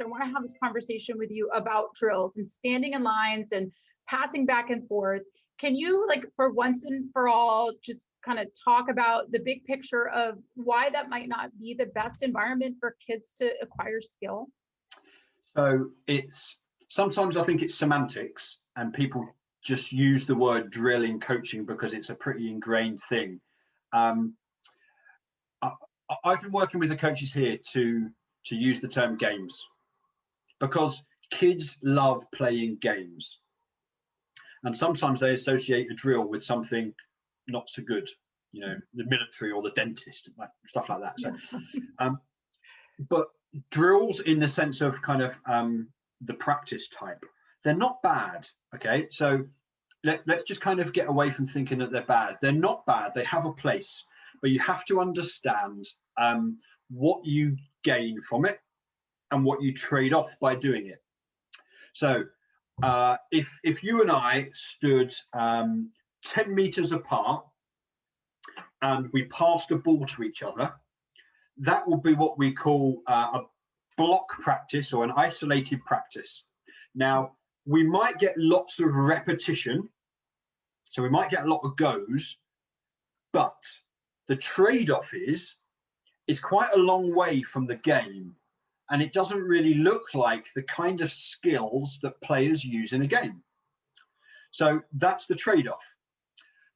I want to have this conversation with you about drills and standing in lines and passing back and forth. Can you, like, for once and for all, just kind of talk about the big picture of why that might not be the best environment for kids to acquire skill? So it's sometimes I think it's semantics, and people just use the word drill in coaching because it's a pretty ingrained thing. Um, I, I've been working with the coaches here to use the term games, because kids love playing games, and sometimes they associate a drill with something not so good, the military or the dentist, stuff like that. So, but drills in the sense of kind of the practice type, they're not bad. Okay, so let's just kind of get away from thinking that they're bad. They're not bad. They have a place, but you have to understand what you gain from it and what you trade off by doing it. So if you and I stood 10 meters apart and we passed a ball to each other, that will be what we call a block practice or an isolated practice. Now, we might get lots of repetition, so we might get a lot of goes, but the trade-off is quite a long way from the game, and it doesn't really look like the kind of skills that players use in a game. So that's the trade-off.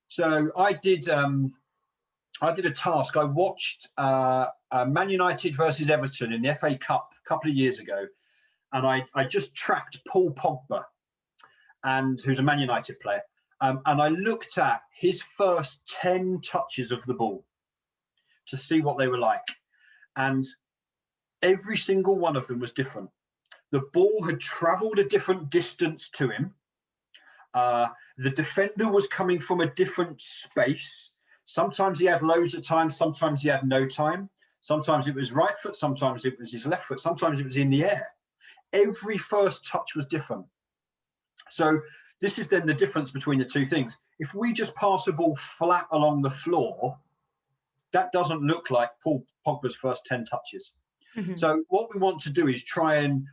So I did a task. I watched Man United versus Everton in the FA Cup a couple of years ago, and I just tracked Paul Pogba, and who's a Man United player, and I looked at his first 10 touches of the ball to see what they were like, and every single one of them was different. The ball had travelled a different distance to him. The defender was coming from a different space. Sometimes he had loads of time, sometimes he had no time. Sometimes it was right foot, sometimes it was his left foot, sometimes it was in the air. Every first touch was different. So this is then the difference between the two things. If we just pass a ball flat along the floor, that doesn't look like Paul Pogba's first 10 touches. Mm-hmm. So what we want to do is try and,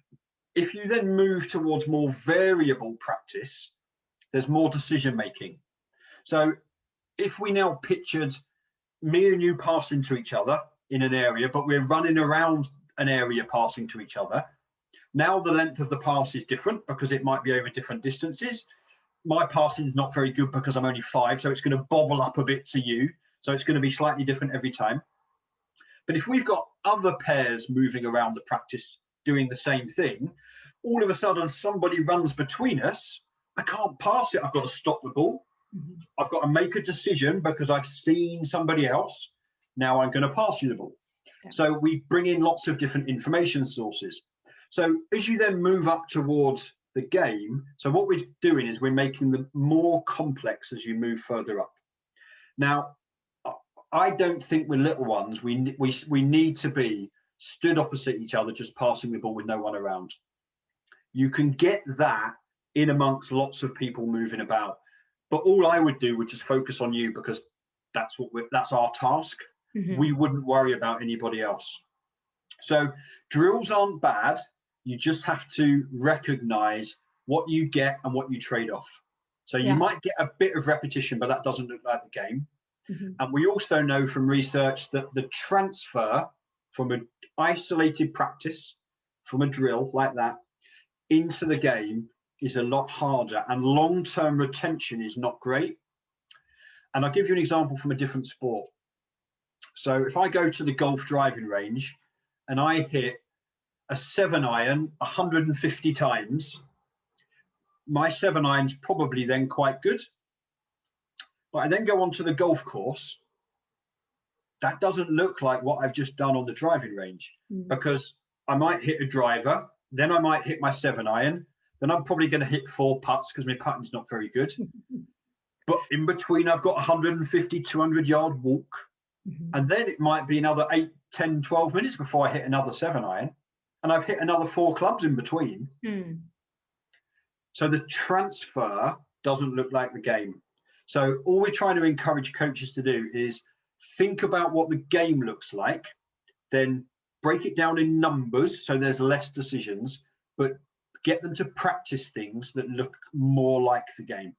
if you then move towards more variable practice, there's more decision making. So if we now pictured me and you passing to each other in an area, but we're running around an area passing to each other, now the length of the pass is different because it might be over different distances. My passing is not very good because I'm only 5, so it's going to bobble up a bit to you. So it's going to be slightly different every time. But if we've got other pairs moving around the practice doing the same thing, all of a sudden somebody runs between us. I can't pass it. I've got to stop the ball. Mm-hmm. I've got to make a decision because I've seen somebody else. Now I'm going to pass you the ball. Yeah. So we bring in lots of different information sources. So as you then move up towards the game, so what we're doing is we're making them more complex as you move further up. Now, I don't think with little ones, we need to be stood opposite each other, just passing the ball with no one around. You can get that in amongst lots of people moving about. But all I would do would just focus on you because that's our task. Mm-hmm. We wouldn't worry about anybody else. So drills aren't bad. You just have to recognize what you get and what you trade off. So you might get a bit of repetition, but that doesn't look like the game. Mm-hmm. And we also know from research that the transfer from an isolated practice, from a drill like that, into the game is a lot harder, and long-term retention is not great. And I'll give you an example from a different sport. So if I go to the golf driving range and I hit a 7-iron 150 times, my 7-iron's probably then quite good. But I then go onto the golf course, that doesn't look like what I've just done on the driving range, because I might hit a driver, then I might hit my 7-iron, then I'm probably going to hit 4 putts because my putting's not very good. But in between, I've got 150, 200-yard walk. Mm-hmm. And then it might be another 8, 10, 12 minutes before I hit another 7-iron. And I've hit another 4 clubs in between. Mm. So the transfer doesn't look like the game. So all we're trying to encourage coaches to do is think about what the game looks like, then break it down in numbers so there's less decisions, but get them to practice things that look more like the game.